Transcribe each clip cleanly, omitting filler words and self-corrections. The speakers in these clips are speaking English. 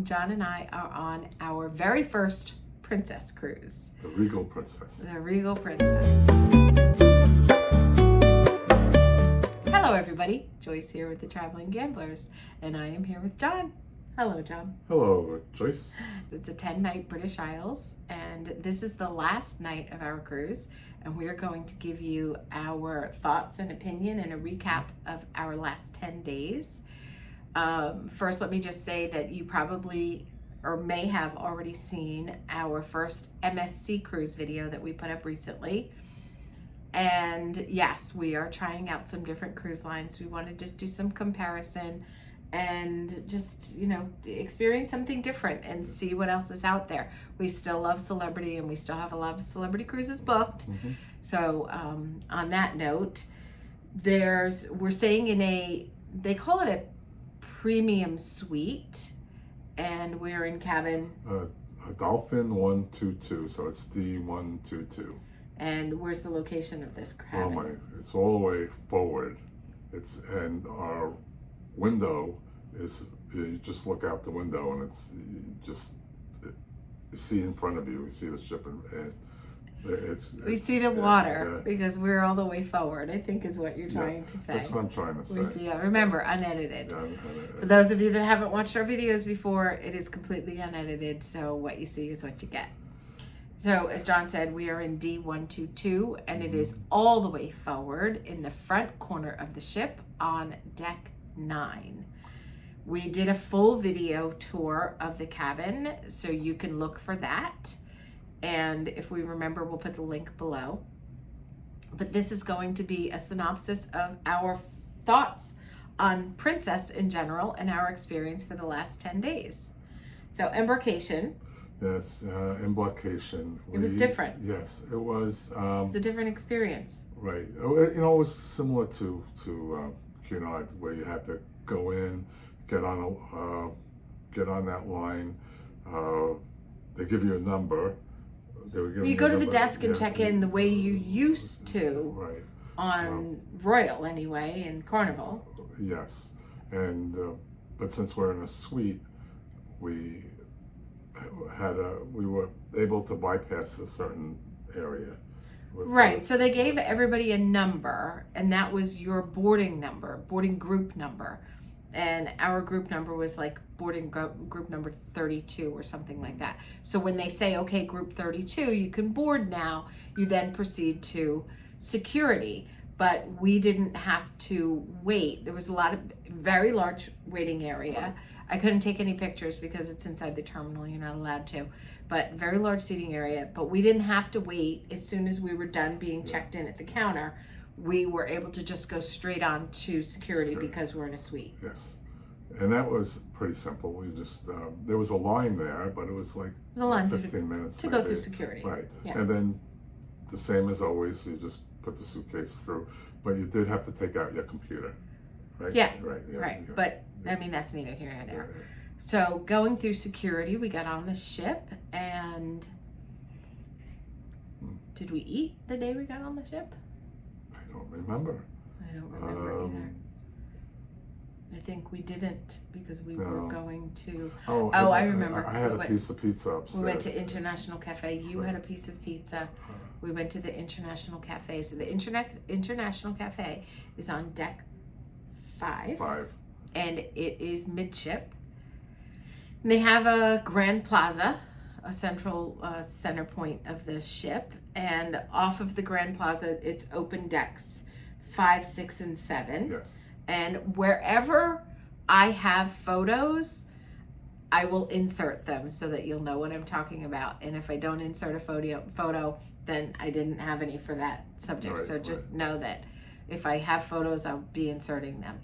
John and I are on our very first princess cruise. The Regal Princess. The Regal Princess. Hello everybody, Joyce here with the Traveling Gamblers, and I am here with John. Hello John. Hello Joyce. It's a 10-night British Isles, and this is the last night of our cruise, and we are going to give you our thoughts and opinion and a recap of our last 10 days. First, let me just say that you probably or may have already seen our first MSC cruise video that we put up recently. And yes, we are trying out some different cruise lines. We want to just do some comparison and just, experience something different and see what else is out there. We still love celebrity and we still have a lot of celebrity cruises booked. Mm-hmm. So on that note, we're staying in they call it a premium suite, and we're in cabin a Dolphin 122, so it's D122. And where's the location of this cabin? It's all the way forward. And our window is, you just look out the window and you see in front of you, you see the ship, and we see the water because we're all the way forward, I think is what you're trying to say. That's what I'm trying to say. We see, remember, unedited. For those of you that haven't watched our videos before, it is completely unedited, so what you see is what you get. So as John said, we are in D122, and it is all the way forward in the front corner of the ship on deck 9. We did a full video tour of the cabin, so you can look for that. And if we remember, we'll put the link below. But this is going to be a synopsis of our thoughts on Princess in general and our experience for the last 10 days. So Embarkation. Yes, Embarkation. It was different. Yes, it was. It was a different experience. Right. It was similar to Cunard, where you had to go in, get on that line. They give you a number. You go to the desk and check in the way you used to, right, on Royal anyway, in Carnival. Yes, and but since we're in a suite, we were able to bypass a certain area. Right. So they gave everybody a number, and that was your boarding group number. And our group number was like boarding group number 32 or something like that. So when they say, okay, group 32, you can board now, you then proceed to security. But we didn't have to wait. There was a very large waiting area. I couldn't take any pictures because it's inside the terminal. You're not allowed to. But very large seating area. But we didn't have to wait. As soon as we were done being checked in at the counter, we were able to just go straight on to security because we're in a suite. Yes. And that was pretty simple. We just, there was a line there, but it was like 15 minutes to go through security. Right. Yeah. And then the same as always, you just put the suitcase through, but you did have to take out your computer, right? Yeah. Right. Yeah, right. Yeah. But I mean, that's neither here nor there. Yeah. So going through security, we got on the ship, and did we eat the day we got on the ship? I don't remember. I don't remember either. I think we didn't because we were going to. I remember. I had a piece of pizza upstairs. We went to International Cafe. You had a piece of pizza. We went to the International Cafe. So the International Cafe is on deck 5. And it is midship. And they have a grand plaza, a central center point of the ship. And off of the grand plaza, it's open decks 5, 6, and 7. Yes. And wherever I have photos, I will insert them so that you'll know what I'm talking about. And if I don't insert a photo, then I didn't have any for that subject. Right, so just know that if I have photos, I'll be inserting them.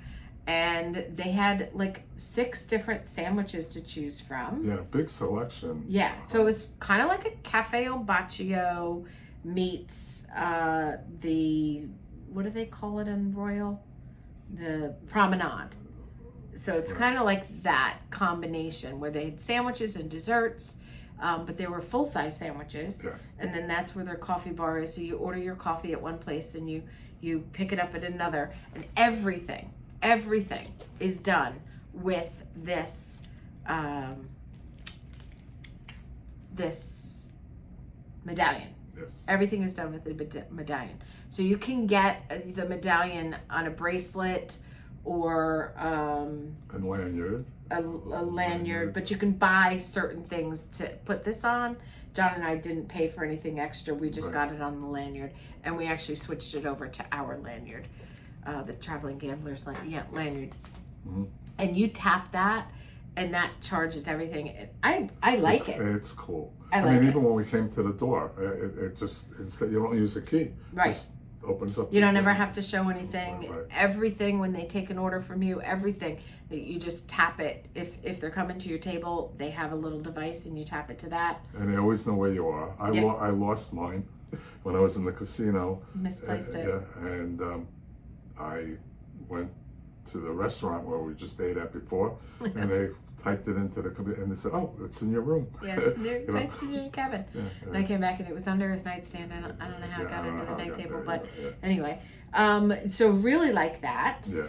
And they had like 6 different sandwiches to choose from. Yeah, big selection. Yeah, so it was kind of like a Cafe al Baccio meets what do they call it in Royal? The Promenade. So it's kind of like that combination where they had sandwiches and desserts, but they were full-size sandwiches. Yes. And then that's where their coffee bar is. So you order your coffee at one place and you pick it up at another. And everything is done with this this medallion. Yes. Everything is done with the medallion. So you can get the medallion on a bracelet or And lanyard. a lanyard, but you can buy certain things to put this on. John and I didn't pay for anything extra. We just got it on the lanyard, and we actually switched it over to our lanyard, the Traveling Gambler's lanyard. Mm-hmm. And you tap that, and that charges everything. I like it. It's cool. I like mean, it. even when we came to the door, it just, instead, you don't use a key. Right. Just opens up. You don't ever have to show anything. Right. Everything, when they take an order from you, everything, you just tap it. If they're coming to your table, they have a little device and you tap it to that. And they always know where you are. I lost mine when I was in the casino. Misplaced it. Yeah, and I went to the restaurant where we just ate at before, and they typed it into the computer, and they said, "Oh, it's in your room." Yeah, it's in your, it's in your cabin. Yeah, And I came back and it was under his nightstand. I don't know how it got under the night table, but anyway. So really like that. Yeah.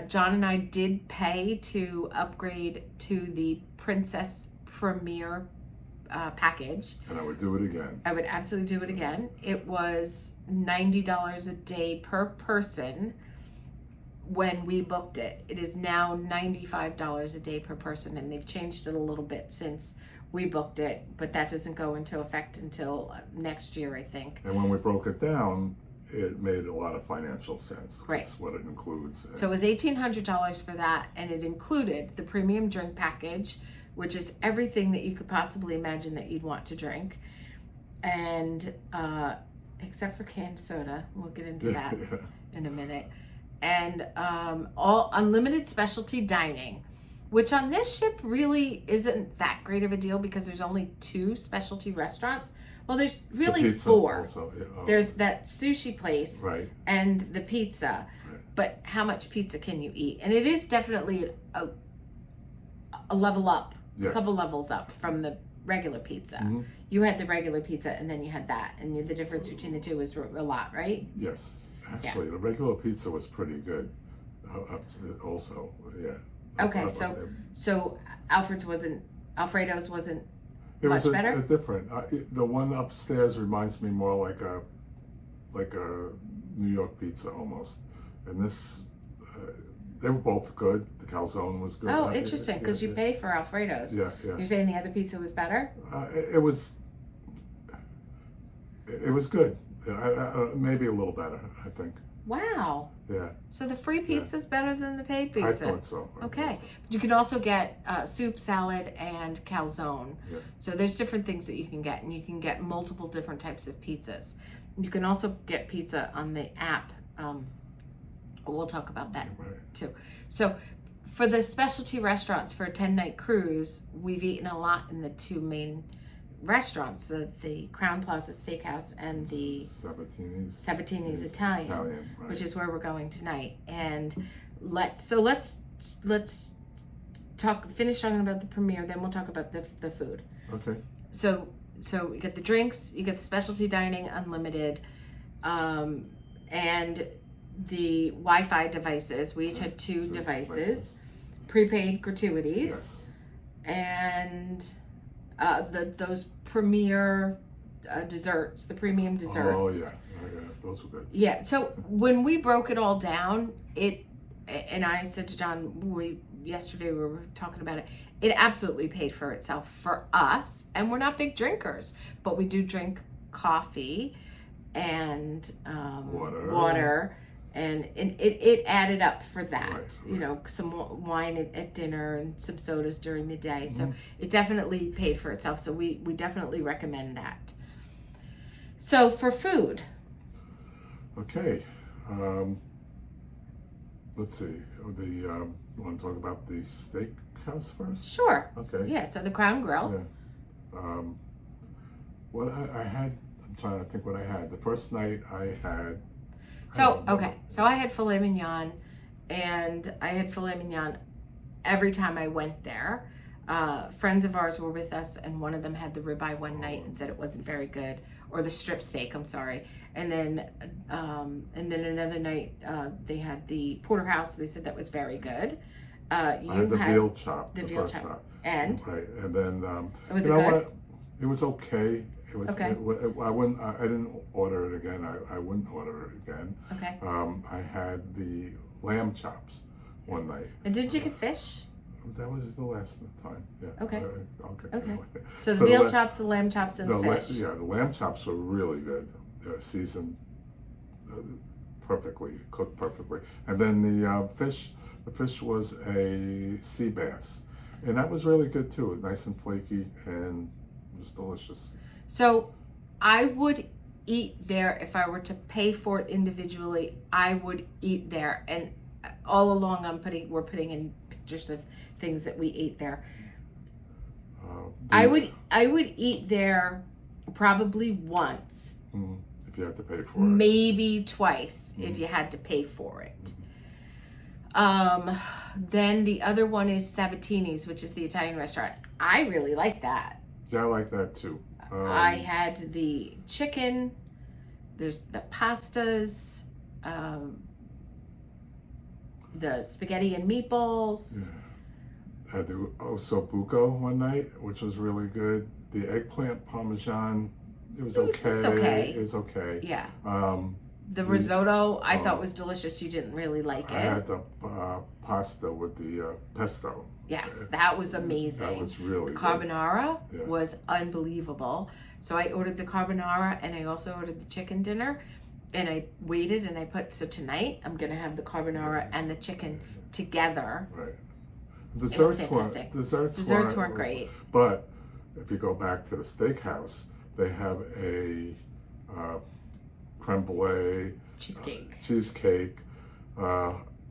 John and I did pay to upgrade to the Princess Premier package. And I would do it again. I would absolutely do it again. It was $90 a day per person when we booked it. It is now $95 a day per person, and they've changed it a little bit since we booked it, but that doesn't go into effect until next year, I think. And when we broke it down, it made a lot of financial sense. Right. That's what it includes. So it was $1,800 for that, and it included the premium drink package, which is everything that you could possibly imagine that you'd want to drink, and except for canned soda. We'll get into that in a minute. And all unlimited specialty dining, which on this ship really isn't that great of a deal because there's only 2 specialty restaurants. Well, there's really 4. Also, yeah. There's that sushi place, right, and the pizza. Right. But how much pizza can you eat? And it is definitely a level up, yes, a couple levels up from the regular pizza. Mm-hmm. You had the regular pizza, and then you had that, and the difference between the two was a lot, right? Yes. Actually, the regular pizza was pretty good. Also, yeah. Okay, so Alfredo's wasn't it much was better. Different. The one upstairs reminds me more like a New York pizza almost, and this they were both good. The calzone was good. Oh, interesting, because you pay for Alfredo's. Yeah, yeah. You're saying the other pizza was better? It was good. Maybe a little better, I think. Wow. Yeah. So the free pizza is better than the paid pizza? I thought so. Okay. But you can also get soup, salad, and calzone. Yeah. So there's different things that you can get, and you can get multiple different types of pizzas. You can also get pizza on the app. We'll talk about that too. So for the specialty restaurants for a 10-night cruise, we've eaten a lot in the 2 main restaurants, the Crown Plaza Steakhouse and the Sabatini's Italian, right, which is where we're going tonight. And let's finish talking about the premiere, then we'll talk about the food. Okay. So you get the drinks, you get the specialty dining unlimited, and the Wi-Fi devices. We each had 2 devices, prepaid gratuities, yes, and those premier desserts, the premium desserts. Oh yeah, those were good. Yeah. So when we broke it all down, and I said to John, yesterday we were talking about it. It absolutely paid for itself for us, and we're not big drinkers, but we do drink coffee and water. And it added up for that, right. You know, some wine at dinner and some sodas during the day. So it definitely paid for itself. So we definitely recommend that. So for food. Okay. Let's see. You want to talk about the steakhouse first? Sure. Okay. Yeah, so the Crown Grill. Yeah. What I had, I'm trying to think what I had. The first night I had... So I had filet mignon, and I had filet mignon every time I went there. Friends of ours were with us, and one of them had the ribeye one night and said it wasn't very good, or the strip steak, I'm sorry. And then another night they had the porterhouse. They said that was very good. I had the veal chop. The veal chop. And? Right, and then... was it good? It was okay. It was. Okay. I wouldn't. I didn't order it again. I wouldn't order it again. Okay. I had the lamb chops one night. And did you get fish? That was the last time. Yeah. Okay. I'll get Okay. that. So the veal chops, the lamb chops, and the fish. Yeah, the lamb chops were really good. Seasoned perfectly, cooked perfectly. And then the fish was a sea bass, and that was really good too. Nice and flaky, and it was delicious. So I would eat there if I were to pay for it individually. I would eat there, and all along we're putting in pictures of things that we ate there. I would eat there probably once. If you had to pay for it. Maybe twice if you had to pay for it. Then the other one is Sabatini's, which is the Italian restaurant. I really like that. Yeah, I like that too. I had the chicken, there's the pastas, the spaghetti and meatballs. Yeah. I had the ossobuco one night, which was really good. The eggplant parmesan, it was okay. It was okay. Yeah. The risotto I thought was delicious. You didn't really like it. I had the pasta with the pesto. Yes, that was amazing. That was really good. Carbonara was unbelievable. So I ordered the carbonara, and I also ordered the chicken dinner. And I waited, and so tonight I'm gonna have the carbonara and the chicken together. Right. Desserts weren't great. But if you go back to the steakhouse, they have a creme brulee cheesecake,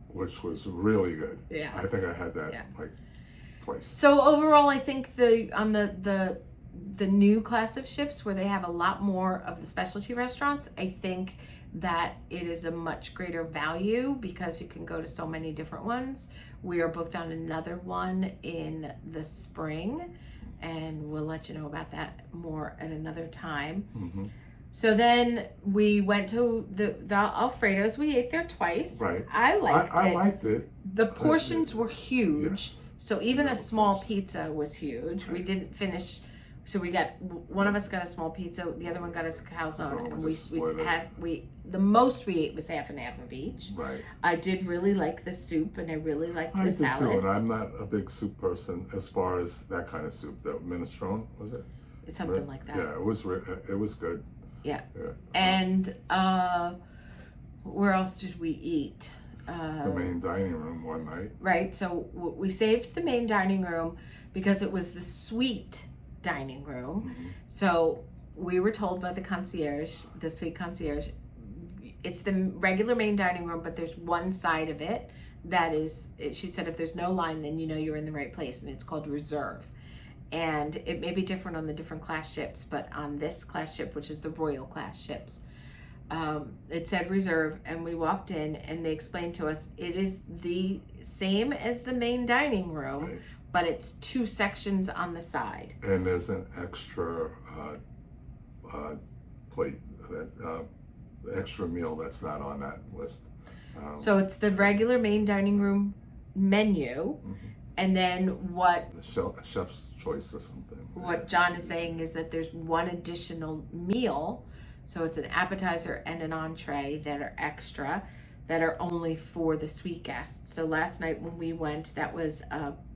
which was really good. Yeah. I think I had that like twice. So overall, I think the new class of ships, where they have a lot more of the specialty restaurants, I think that it is a much greater value because you can go to so many different ones. We are booked on another one in the spring, and we'll let you know about that more at another time. Mm-hmm. So then we went to the Alfredo's. We ate there twice. Right. I liked it. it. The portions were huge. Yes. So even a small pizza was huge. Right. We didn't finish. So one of us got a small pizza, the other one got us a calzone, and the most we ate was half and half of each. Right. I did really like the soup, and I really liked the salad. I did too, and I'm not a big soup person as far as that kind of soup. The minestrone, was it? Something like that. Yeah, it was good. Yeah. And where else did we eat? The main dining room one night. Right. So we saved the main dining room because it was the suite dining room. Mm-hmm. So we were told by the suite concierge, it's the regular main dining room, but there's one side of it that is, she said, if there's no line, then you know you're in the right place, and it's called reserve. And it may be different on the different class ships, but on this class ship, which is the Royal class ships, it said reserve, and we walked in, and they explained to us it is the same as the main dining room, right, but it's two sections on the side. And there's an extra plate, extra meal that's not on that list. So it's the regular main dining room menu, mm-hmm, and then what chef's choice or something. What John is saying is that there's one additional meal, so it's an appetizer and an entree that are extra, that are only for the suite guests. So last night when we went, that was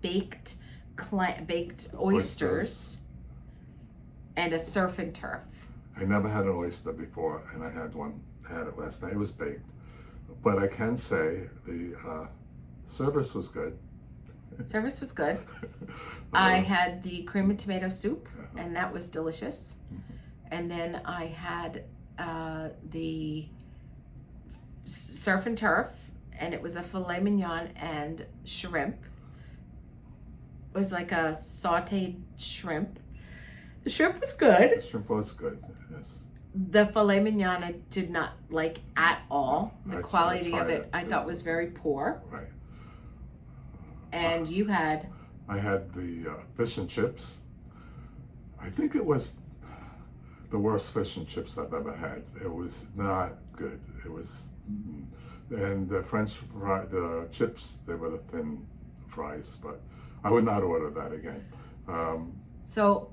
baked oysters and a surf and turf. I never had an oyster before, and I had it last night. It was baked, but I can say the service was good. Service was good. I had the cream and tomato soup, and that was delicious. Mm-hmm. And then I had the surf and turf, and it was a filet mignon and shrimp. It was like a sauteed shrimp. The shrimp was good. The shrimp was good, yes. The filet mignon I did not like at all. The quality of it I thought was very poor. Right. And you had? I had the fish and chips. I think it was the worst fish and chips I've ever had. It was not good. It was, and the the chips, they were the thin fries, but I would not order that again. So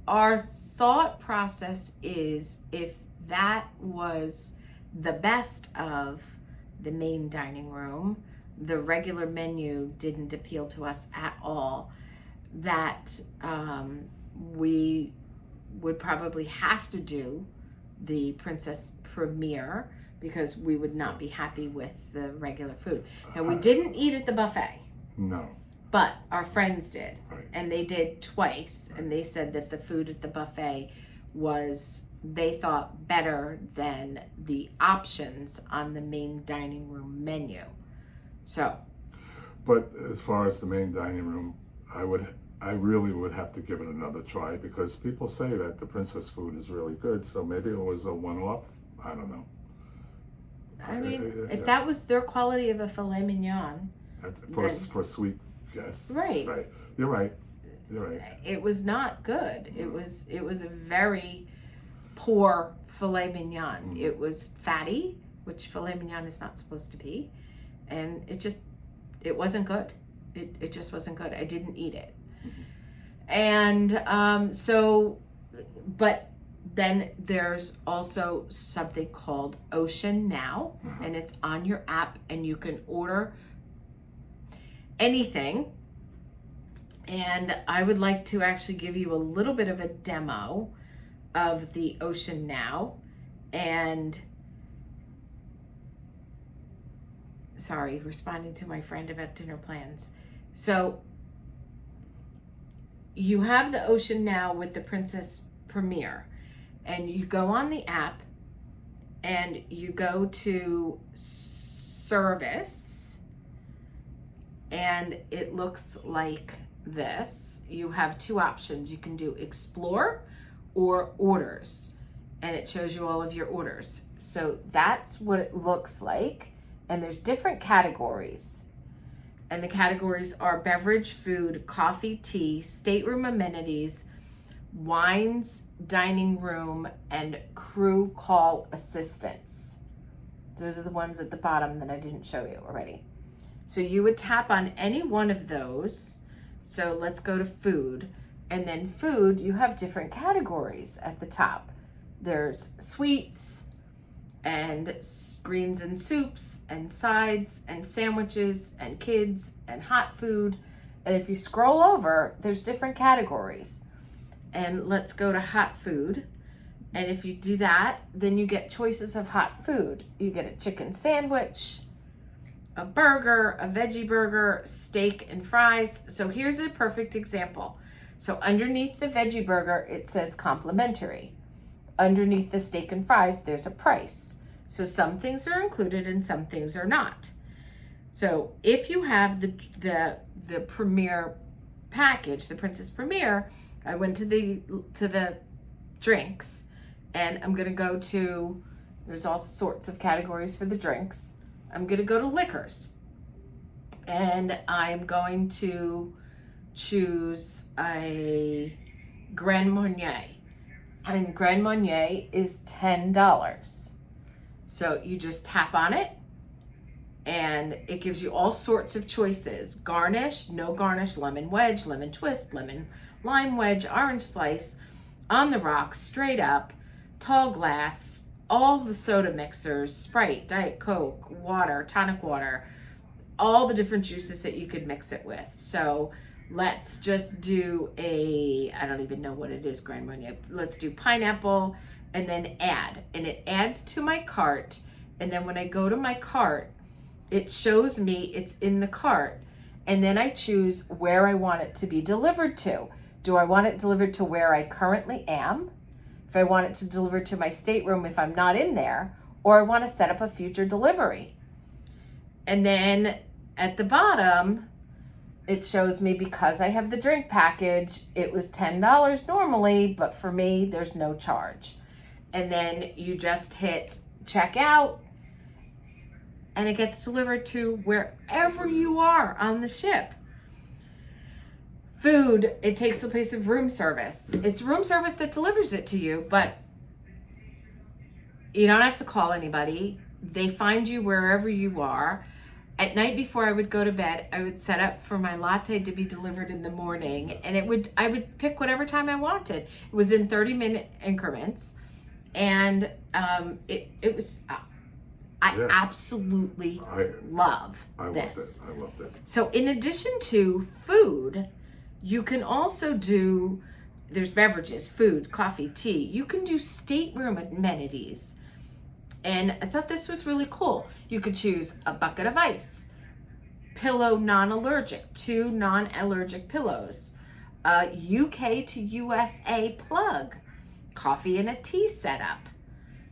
our thought process is, if that was the best of the main dining room, the regular menu didn't appeal to us at all, that we would probably have to do the Princess Premier, because we would not be happy with the regular food. And we didn't eat at the buffet. No. But our friends did. Right. And they did twice. Right. And they said that the food at the buffet was, they thought, better than the options on the main dining room menu. So. But as far as the main dining room, I really would have to give it another try, because people say that the princess food is really good. So maybe it was a one-off. I don't know. I mean, if that was their quality of a filet mignon. For sweet guests. Right. Right. You're right. You're right. It was not good. It was a very poor filet mignon. It was fatty, which filet mignon is not supposed to be. And it wasn't good. It just wasn't good. I didn't eat it. And but then there's also something called OceanNow, and it's on your app, and you can order anything. And I would like to actually give you a little bit of a demo of the OceanNow. And sorry, responding to my friend about dinner plans. So you have the OceanNow with the Princess Premier, and you go on the app and you go to service, and it looks like this. You have two options. You can do explore or orders, and it shows you all of your orders. So that's what it looks like. And there's different categories. And the categories are beverage, food, coffee, tea, stateroom amenities, wines, dining room, and crew call assistance. Those are the ones at the bottom that I didn't show you already. So you would tap on any one of those. So let's go to food. And then food, you have different categories at the top. There's sweets and greens and soups and sides and sandwiches and kids and hot food. And if you scroll over, there's different categories. And let's go to hot food. And if you do that, then you get choices of hot food. You get a chicken sandwich, a burger, a veggie burger, steak and fries. So here's a perfect example. So underneath the veggie burger, it says complimentary. Underneath the steak and fries, there's a price. So some things are included and some things are not. So if you have the Premier package, the Princess Premier, I went to the drinks, and I'm gonna go to, there's all sorts of categories for the drinks. I'm gonna go to liquors, and I'm going to choose a Grand Marnier, and Grand Marnier is $10. So you just tap on it, and it gives you all sorts of choices: garnish, no garnish, lemon wedge, lemon twist, lemon lime wedge, orange slice, on the rocks, straight up, tall glass, all the soda mixers, Sprite, Diet Coke, water, tonic water, all the different juices that you could mix it with. So let's just do I don't even know what it is, Grand Marnier. Let's do pineapple, and then add. And it adds to my cart. And then when I go to my cart, it shows me it's in the cart. And then I choose where I want it to be delivered to. Do I want it delivered to where I currently am? If I want it to deliver to my stateroom if I'm not in there, or I want to set up a future delivery. And then at the bottom, it shows me, because I have the drink package, it was $10 normally, but for me, there's no charge. And then you just hit checkout, and it gets delivered to wherever you are on the ship. Food, it takes the place of room service. It's room service that delivers it to you, but you don't have to call anybody. They find you wherever you are. At night before I would go to bed, I would set up for my latte to be delivered in the morning, and I would pick whatever time I wanted. It was in 30-minute increments, and it was I absolutely love this. I loved it. So in addition to food, you can also do, there's beverages, food, coffee, tea. You can do stateroom amenities. And I thought this was really cool. You could choose a bucket of ice, pillow non-allergic, 2 non-allergic pillows, a UK to USA plug, coffee and a tea setup.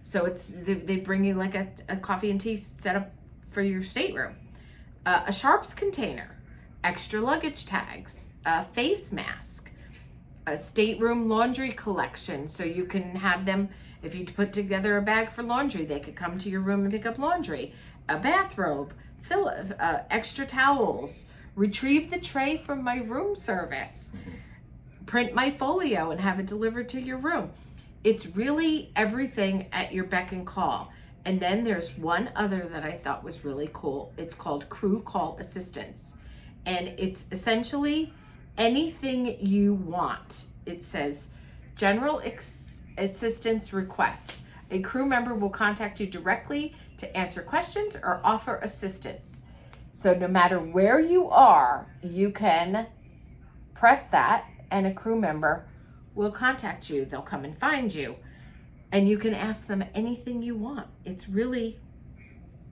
So they bring you like a coffee and tea setup for your stateroom, a sharps container, extra luggage tags, a face mask, a stateroom laundry collection, so you can have them, if you put together a bag for laundry, they could come to your room and pick up laundry, a bathrobe, extra towels, retrieve the tray from my room service, print my folio and have it delivered to your room. It's really everything at your beck and call. And then there's one other that I thought was really cool. It's called Crew Call Assistance. And it's essentially anything you want. It says, General Assistance Request. A crew member will contact you directly to answer questions or offer assistance. So no matter where you are, you can press that and a crew member will contact you. They'll come and find you. And you can ask them anything you want. It's really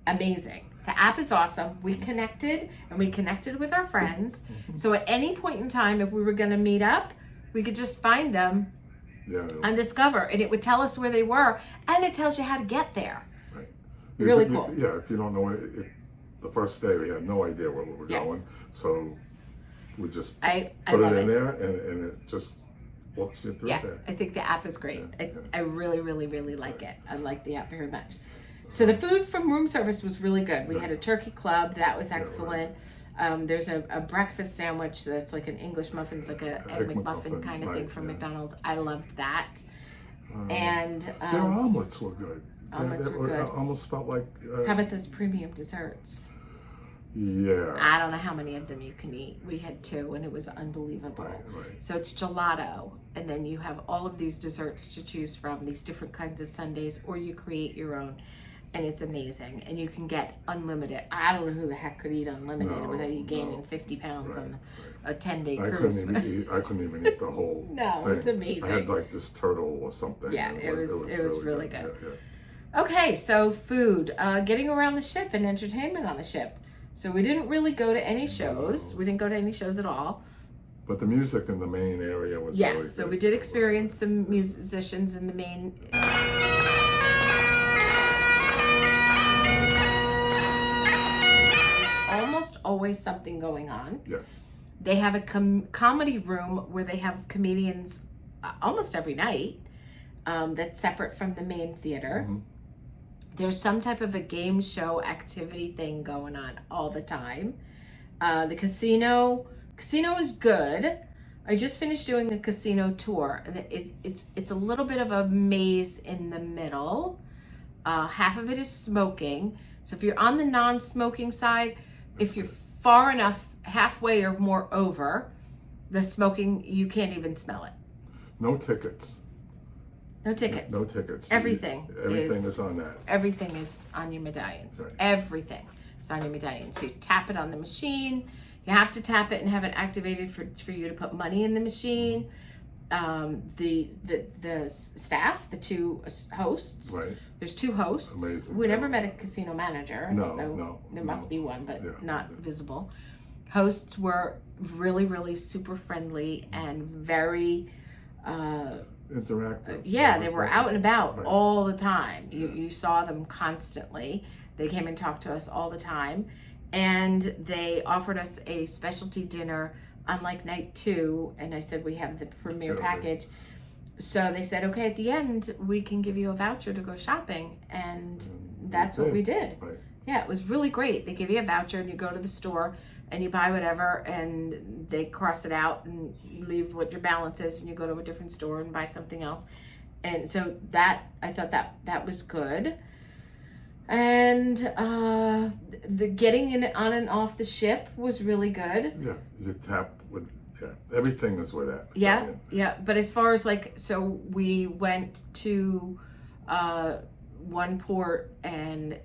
amazing. The app is awesome. We connected with our friends. So at any point in time, if we were going to meet up, we could just find them on Discover, and it would tell us where they were, and it tells you how to get there. Right. Really cool. Yeah, if you don't know it, the first day we had no idea where we were going, so we just put it in there, and it just walks you through there. I think the app is great. I really, really, really like it. I like the app very much. So the food from room service was really good. We had a turkey club. That was excellent. There's a breakfast sandwich that's like an English muffin. It's like a egg McMuffin kind of thing from McDonald's. I loved that. And their omelets were good. Omelets were good. Almost felt like... how about those premium desserts? Yeah. I don't know how many of them you can eat. We had 2, and it was unbelievable. Right. So it's gelato, and then you have all of these desserts to choose from, these different kinds of sundaes, or you create your own. And it's amazing, and you can get unlimited. I don't know who the heck could eat unlimited without you gaining 50 pounds on a 10-day cruise. I couldn't even eat the whole thing. It's amazing. I had like this turtle or something. Yeah, it was really good. Yeah. Okay, so food, getting around the ship and entertainment on the ship. So we didn't really go to any shows. We didn't go to any shows at all. But the music in the main area was really good. So we did experience some musicians in the main. Almost always something going on. Yes. They have a comedy room where they have comedians almost every night. That's separate from the main theater. Mm-hmm. There's some type of a game show activity thing going on all the time. The casino is good. I just finished doing a casino tour. It's a little bit of a maze in the middle. Half of it is smoking. So if you're on the non-smoking side, if you're far enough, halfway or more over the smoking, you can't even smell it. No tickets. No tickets. No tickets. Everything is on that. Everything is on your medallion. Right. Everything is on your medallion. So you tap it on the machine. You have to tap it and have it activated for you to put money in the machine. The staff, the 2 hosts. Right. There's 2 hosts. Amazing. We never met a casino manager. No. There must be one, but not visible. Hosts were really, really super friendly and very interactive. They were out and about all the time. You saw them constantly. They came and talked to us all the time, and they offered us a specialty dinner on like night 2, and I said we have the premier package. So they said, okay, at the end we can give you a voucher to go shopping, and that's what we did. Right. Yeah, it was really great. They give you a voucher and you go to the store and you buy whatever, and they cross it out and leave what your balance is, and you go to a different store and buy something else. And so that, I thought that was good. And the getting in on and off the ship was really good. Yeah, you tap with, yeah, everything is with that. Yeah, Medallion. yeah. But as far as like, so we went to one port and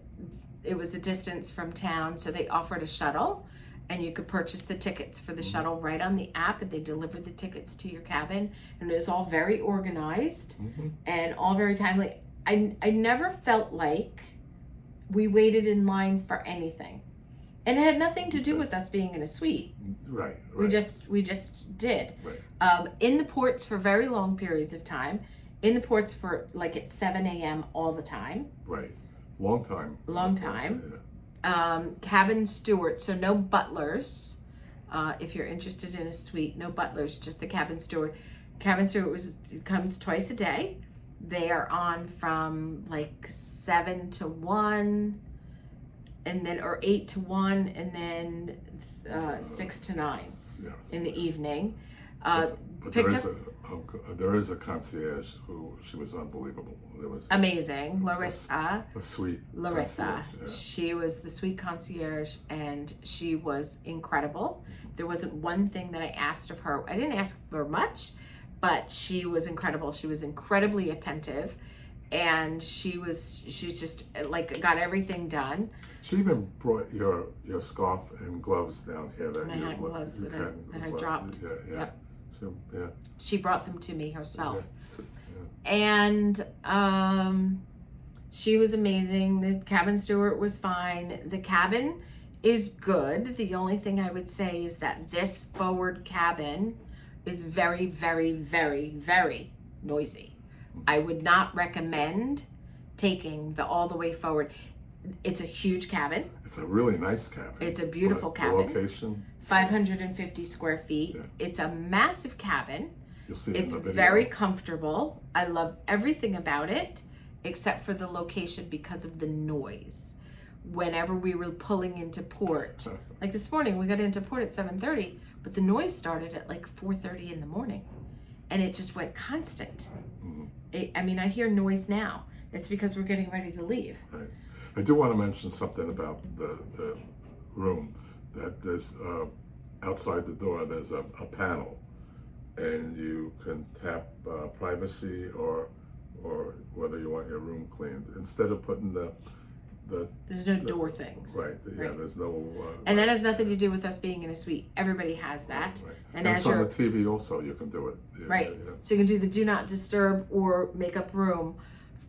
it was a distance from town, so they offered a shuttle and you could purchase the tickets for the shuttle right on the app, and they delivered the tickets to your cabin, and it was all very organized and all very timely. I never felt like we waited in line for anything, and it had nothing to do with us being in a suite. Right. We just did. Right. In the ports for very long periods of time, in the ports for like at 7 a.m. all the time. Right. Long time. Cabin steward, so no butlers. If you're interested in a suite, no butlers, just the cabin steward. Cabin steward comes twice a day. They are on from like 7 to 1, and then, or 8 to 1, and then 6 to 9 in the evening. But there is a concierge who, she was unbelievable. There was amazing, Larissa. A sweet Larissa. Yeah. She was the sweet concierge, and she was incredible. There wasn't one thing that I asked of her. I didn't ask for much, but she was incredible. She was incredibly attentive, and she just like got everything done. She even brought your scarf and gloves down here. My hand gloves that I dropped. Yeah. Yep. Yeah. She brought them to me herself. Yeah. And she was amazing. The cabin steward was fine. The cabin is good. The only thing I would say is that this forward cabin is very, very, very, very noisy. I would not recommend taking the all the way forward. It's a huge cabin. It's a really nice cabin. It's a beautiful cabin. The location. 550 square feet. Yeah. It's a massive cabin. You'll see It's it in the video. very comfortable. I love everything about it except for the location because of the noise. Whenever we were pulling into port, like this morning, we got into port at 7:30, but the noise started at like 4:30 in the morning, and it just went constant. I mean, I hear noise now. It's because we're getting ready to leave. Right. I do want to mention something about the room, that there's outside the door there's a panel, and you can tap privacy or whether you want your room cleaned, instead of putting there's no door things. Right. Yeah. Right. There's no. And that has nothing to do with us being in a suite. Everybody has that. Right. And it's as on you're the TV also. You can do it. Yeah, right. Yeah. So you can do the do not disturb or make up room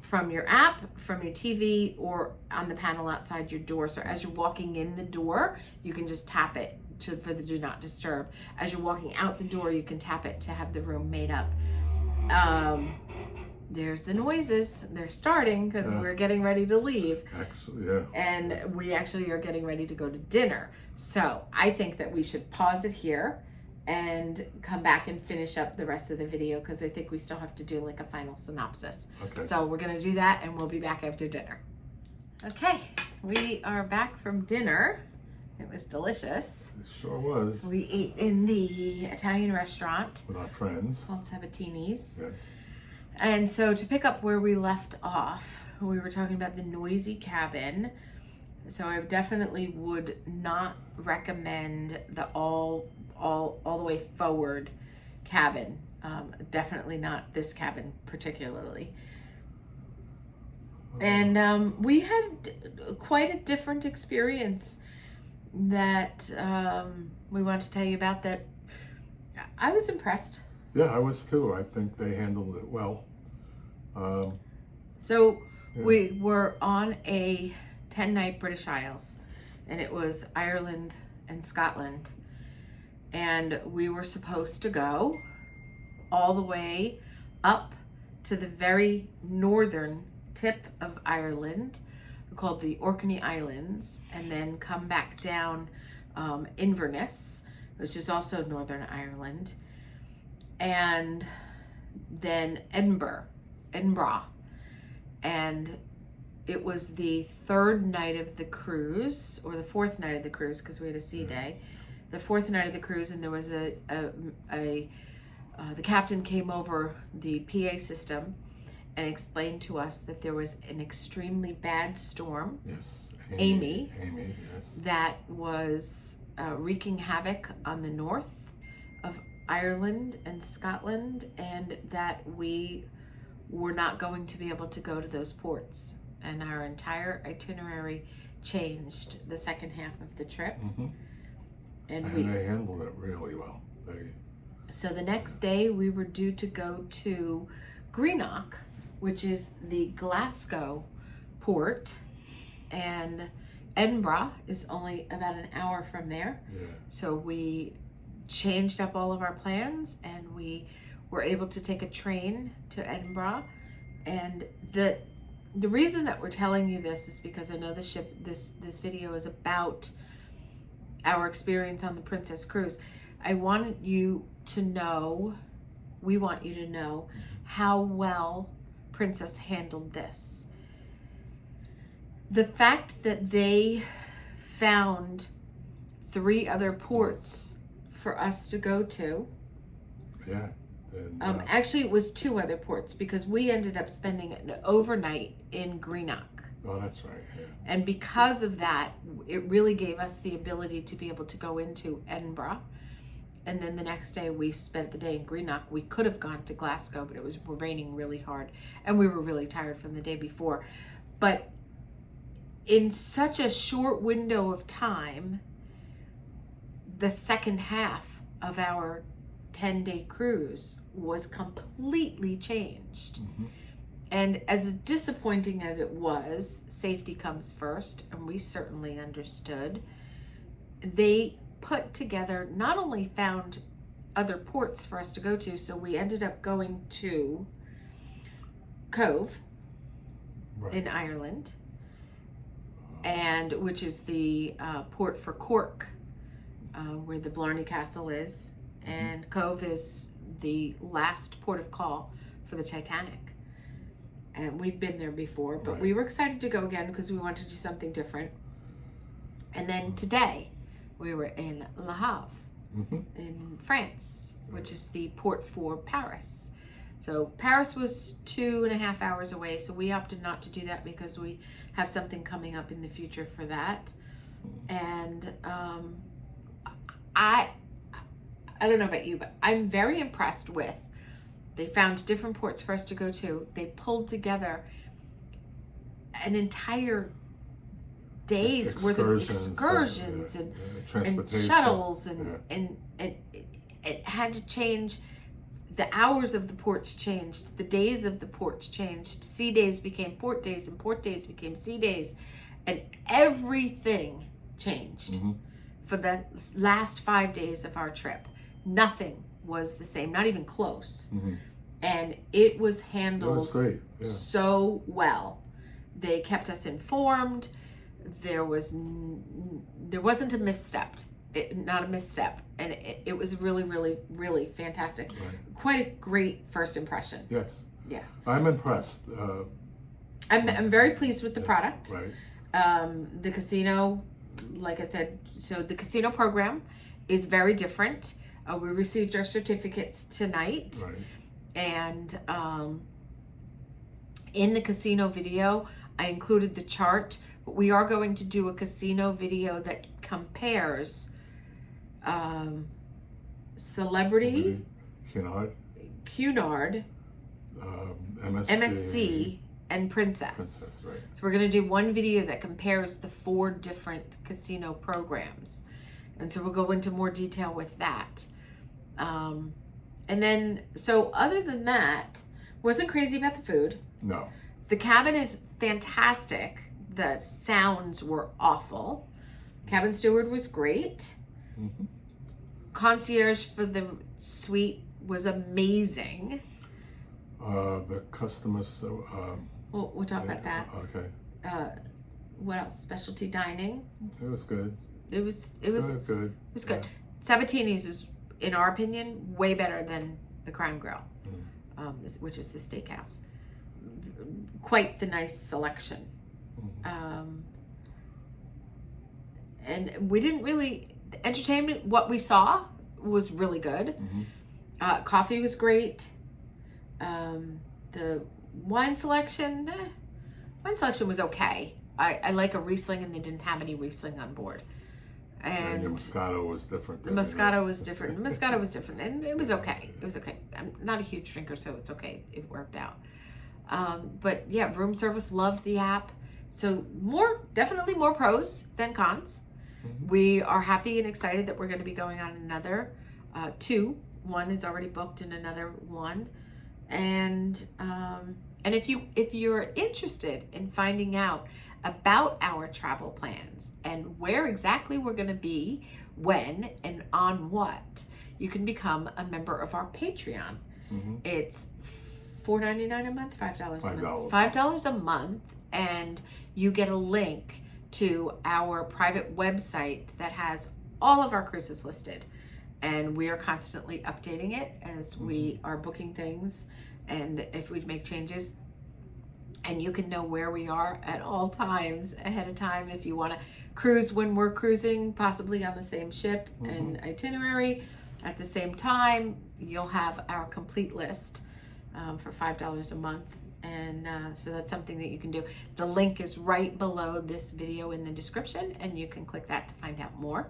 from your app, from your TV, or on the panel outside your door. So as you're walking in the door, you can just tap it for the do not disturb. As you're walking out the door, you can tap it to have the room made up. There's the noises. They're starting because we're getting ready to leave. Actually, yeah. And we actually are getting ready to go to dinner. So I think that we should pause it here and come back and finish up the rest of the video, because I think we still have to do like a final synopsis. Okay. So we're going to do that, and we'll be back after dinner. Okay, we are back from dinner. It was delicious. It sure was. We ate in the Italian restaurant With our friends. called Sabatini's. Yes. And so to pick up where we left off, we were talking about the noisy cabin. So I definitely would not recommend the all the way forward cabin. Definitely not this cabin particularly. And we had quite a different experience that we want to tell you about, that I was impressed. Yeah, I was too. I think they handled it well. We were on a 10-night British Isles, and it was Ireland and Scotland, and we were supposed to go all the way up to the very northern tip of Ireland, called the Orkney Islands, and then come back down Inverness, which is also Northern Ireland, and then Edinburgh. And it was the third night of the cruise, or the fourth night of the cruise, because we had a sea day. The fourth night of the cruise, and there was the captain came over the PA system and explained to us that there was an extremely bad storm. Yes. Amy, yes. That was wreaking havoc on the north of Ireland and Scotland, and that we were not going to be able to go to those ports. And our entire itinerary changed the second half of the trip. Mm-hmm. And they handled it really well. So the next day we were due to go to Greenock, which is the Glasgow port, and Edinburgh is only about an hour from there. Yeah. So we changed up all of our plans, and we were able to take a train to Edinburgh. And the reason that we're telling you this is because I know this video is about our experience on the Princess Cruise. We want you to know how well Princess handled this. The fact that they found 3 other ports for us to go to. Yeah. And, actually, it was 2 other ports, because we ended up spending an overnight in Greenock. Oh, that's right. Yeah. And because of that, it really gave us the ability to be able to go into Edinburgh. And then the next day we spent the day in Greenock. We could have gone to Glasgow, but it was raining really hard, and we were really tired from the day before. But in such a short window of time, the second half of our 10-day cruise was completely changed. Mm-hmm. And as disappointing as it was, safety comes first, and we certainly understood. They put together, not only found other ports for us to go to, so we ended up going to Cove in Ireland, and which is the port for Cork, where the Blarney Castle is, and Cove is the last port of call for the Titanic. And we've been there before, but we were excited to go again because we wanted to do something different. And then today we were in Le Havre in France, which is the port for Paris. So Paris was 2.5 hours away, so we opted not to do that because we have something coming up in the future for that. And I don't know about you, but I'm very impressed with. They found different ports for us to go to. They pulled together an entire day's worth of excursions and shuttles, and it had to change. The hours of the ports changed. The days of the ports changed. Sea days became port days, and port days became sea days, and everything changed for the last 5 days of our trip. Nothing was the same, not even close. And it was handled so well. They kept us informed. There wasn't a misstep, not a misstep, and it was really, really, really fantastic. Quite a great first impression. Yes. Yeah. I'm impressed. I'm very pleased with the product. Right. The casino, like I said, so the casino program is very different. We received our certificates tonight. Right. And in the casino video, I included the chart, but we are going to do a casino video that compares Celebrity, Cunard, MSC, and Princess. Right. So we're going to do one video that compares the 4 different casino programs. And so we'll go into more detail with that. And then, so other than that, wasn't crazy about the food. No. The cabin is fantastic. The sounds were awful. Cabin steward was great. Concierge for the suite was amazing. The customers. We'll talk about that. Okay. What else? Specialty dining. It was good. It was good. It was good. Sabatini's is, in our opinion, way better than the Crown Grill, which is the steakhouse. Quite the nice selection. And we didn't really, the entertainment, what we saw was really good. Coffee was great. The Wine selection was okay. I like a Riesling, and they didn't have any Riesling on board. And your Moscato was different. The Moscato was different. The Moscato was different, and it was okay. It was okay. I'm not a huge drinker, so it's okay. It worked out. But yeah, room service, loved the app. So definitely more pros than cons. Mm-hmm. We are happy and excited that we're going to be going on another 2. One is already booked, and another one. And if you're interested in finding out about our travel plans and where exactly we're going to be, when, and on what, you can become a member of our Patreon. Mm-hmm. It's $4.99 a month, $5 a month. $5 a month, and you get a link to our private website that has all of our cruises listed. And we are constantly updating it as we are booking things, and if we make changes. And you can know where we are at all times ahead of time if you want to cruise when we're cruising, possibly on the same ship and itinerary. At the same time, you'll have our complete list for $5 a month. And so that's something that you can do. The link is right below this video in the description, and you can click that to find out more.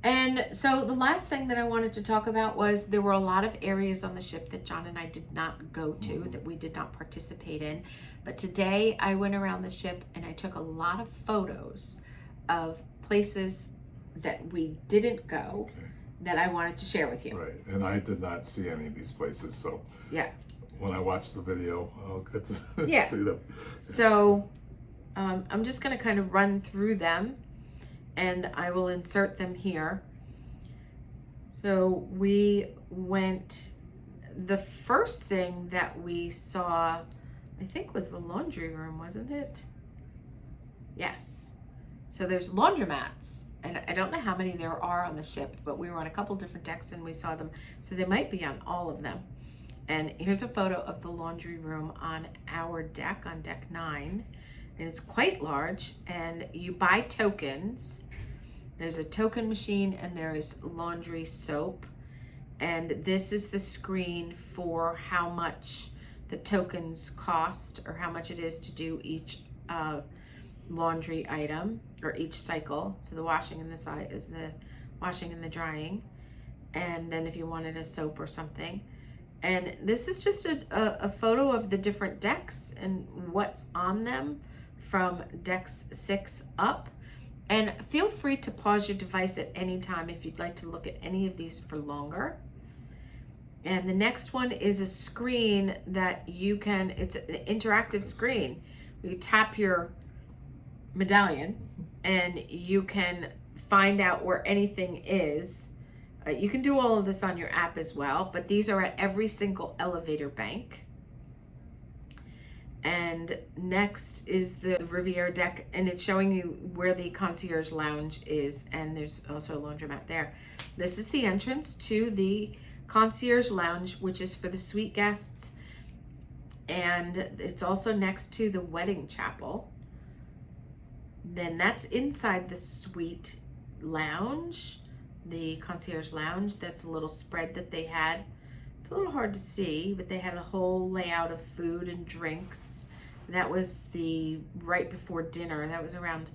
And so the last thing that I wanted to talk about was there were a lot of areas on the ship that John and I did not go to, that we did not participate in. But today I went around the ship and I took a lot of photos of places that we didn't go that I wanted to share with you. Right, and I did not see any of these places, so yeah, when I watch the video, I'll get to see them. So I'm just going to kind of run through them, and I will insert them here. So we went, the first thing that we saw, I think, was the laundry room, wasn't it? Yes. So there's laundromats, and I don't know how many there are on the ship, but we were on a couple different decks and we saw them. So they might be on all of them. And here's a photo of the laundry room on our deck, on deck 9. And it's quite large, and you buy tokens. There's a token machine and there is laundry soap. And this is the screen for how much the tokens cost, or how much it is to do each laundry item, or each cycle. So the washing and the side is the washing and the drying. And then if you wanted a soap or something. And this is just a photo of the different decks and what's on them from decks 6 up. And feel free to pause your device at any time if you'd like to look at any of these for longer. And the next one is a screen that you can, it's an interactive screen. You tap your medallion and you can find out where anything is. You can do all of this on your app as well, but these are at every single elevator bank. And next is the Riviera deck, and it's showing you where the concierge lounge is, and there's also a laundromat there. This is the entrance to the concierge lounge, which is for the suite guests, and it's also next to the wedding chapel. Then that's inside the suite lounge, the concierge lounge. That's a little spread that they had. It's a little hard to see, but they had a whole layout of food and drinks. That was the right before dinner. That was around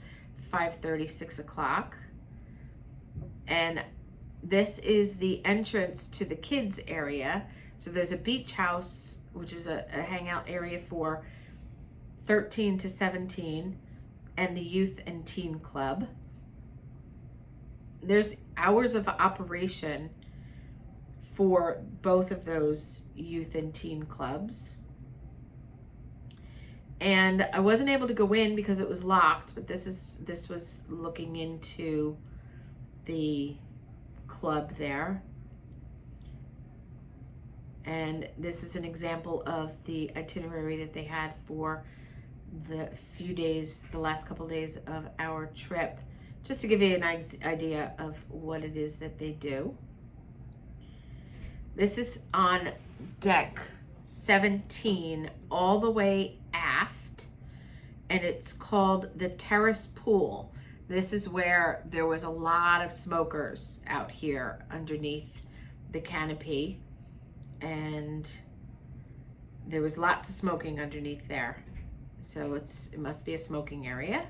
5:30, 6 o'clock. And this is the entrance to the kids area. So there's a beach house, which is a hangout area for 13 to 17, and the youth and teen club. There's hours of operation for both of those youth and teen clubs. And I wasn't able to go in because it was locked, but this was looking into the club there. And this is an example of the itinerary that they had for the last couple days of our trip, just to give you an idea of what it is that they do. This is on deck 17, all the way aft, and it's called the terrace pool. This is where there was a lot of smokers out here underneath the canopy, and there was lots of smoking underneath there. So it must be a smoking area.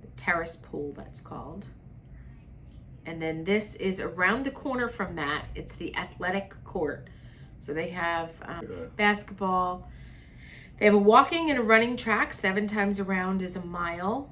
The terrace pool, that's called. And then this is around the corner from that. It's the athletic court. So they have basketball. They have a walking and a running track. 7 times around is a mile.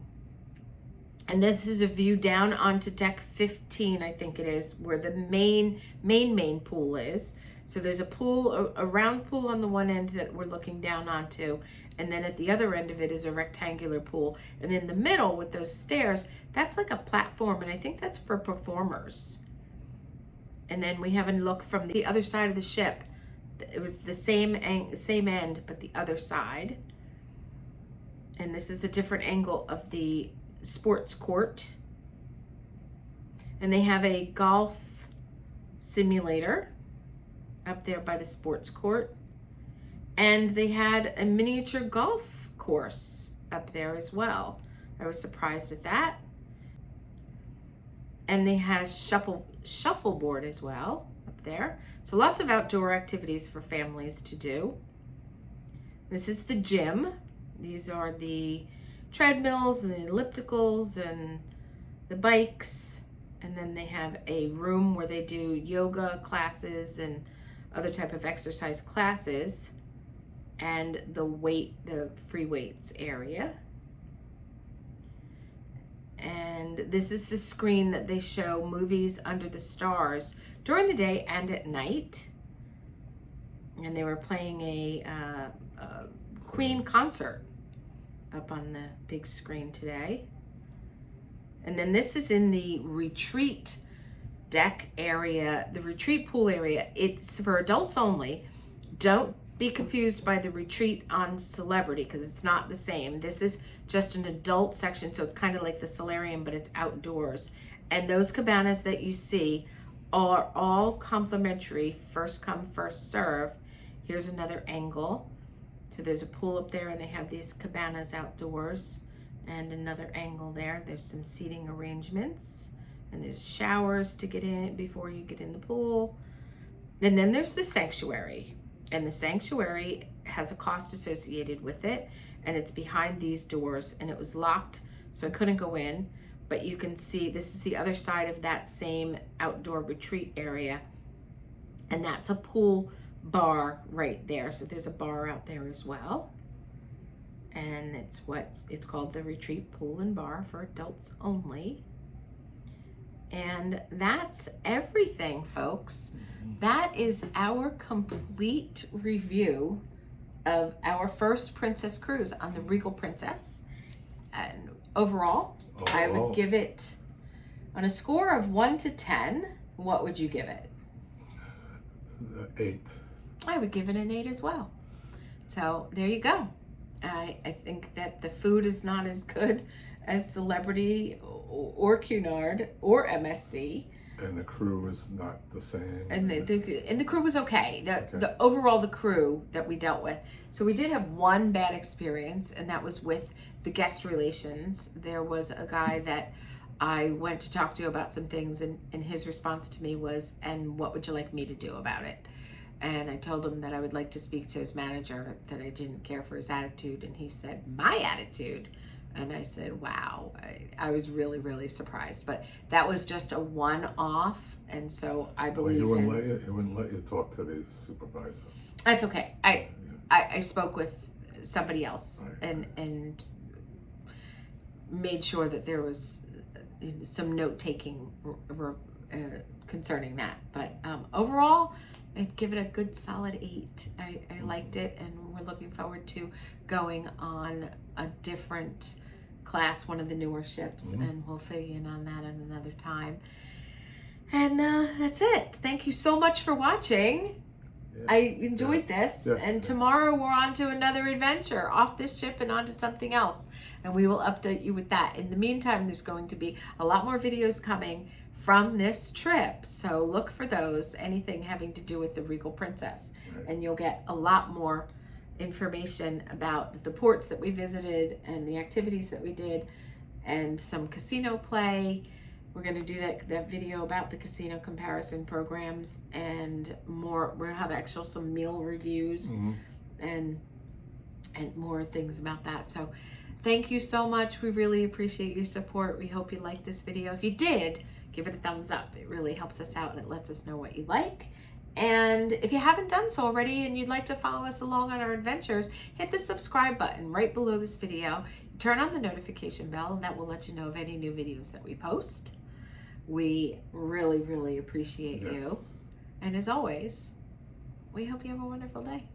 And this is a view down onto deck 15, I think it is, where the main pool is. So there's a pool, a round pool on the one end that we're looking down onto. And then at the other end of it is a rectangular pool. And in the middle with those stairs, that's like a platform. And I think that's for performers. And then we have a look from the other side of the ship. It was the same end, but the other side. And this is a different angle of the sports court. And they have a golf simulator up there by the sports court. And they had a miniature golf course up there as well. I was surprised at that. And they had shuffleboard as well up there. So lots of outdoor activities for families to do. This is the gym. These are the treadmills and the ellipticals and the bikes. And then they have a room where they do yoga classes and other type of exercise classes, and the free weights area. And this is the screen that they show movies under the stars during the day and at night. And they were playing a Queen concert up on the big screen today. And then this is in the retreat deck area, the retreat pool area. It's for adults only. Don't be confused by the retreat on Celebrity, because it's not the same. This is just an adult section, so it's kind of like the solarium, but it's outdoors. And those cabanas that you see are all complimentary, first come, first serve. Here's another angle. So there's a pool up there, and they have these cabanas outdoors. And another angle there. There's some seating arrangements. And there's showers to get in before you get in the pool. And then there's the sanctuary. And the sanctuary has a cost associated with it. And it's behind these doors. And it was locked, so I couldn't go in. But you can see this is the other side of that same outdoor retreat area. And that's a pool bar right there. So there's a bar out there as well. And it's called the Retreat Pool and Bar for adults only. And that's everything, folks. That is our complete review of our first Princess cruise on the Regal Princess. And overall, I would give it, on a score of 1 to 10, what would you give it? 8. I would give it an 8 as well. So there you go. I think that the food is not as good as Celebrity or Cunard or MSC. And the crew is not the same. And the crew was okay. The overall, the crew that we dealt with. So we did have one bad experience, and that was with the guest relations. There was a guy that I went to talk to about some things, and his response to me was, "And what would you like me to do about it?" And I told him that I would like to speak to his manager, that I didn't care for his attitude. And he said, "My attitude?" And I said, wow, I was really, really surprised. But that was just a one-off. And so I believe he wouldn't let you talk to the supervisor. That's okay. I spoke with somebody else, right, and made sure that there was some note-taking concerning that. But overall, I'd give it a good solid 8. I liked it, and we're looking forward to going on a different class, one of the newer ships, and we'll fill you in on that at another time. And that's it. Thank you so much for watching. Yeah. I enjoyed this, and tomorrow we're on to another adventure off this ship and on to something else, and we will update you with that. In the meantime, there's going to be a lot more videos coming from this trip, so look for those, anything having to do with the Regal Princess, and you'll get a lot more information about the ports that we visited and the activities that we did, and some casino play. We're going to do that video about the casino comparison programs and more. We'll have some meal reviews and more things about that. So thank you so much. We really appreciate your support. We hope you liked this video. If you did, give it a thumbs up. It really helps us out and it lets us know what you like. And if you haven't done so already and you'd like to follow us along on our adventures, hit the subscribe button right below this video. Turn on the notification bell, and that will let you know of any new videos that we post. We really, really appreciate you. And as always, we hope you have a wonderful day.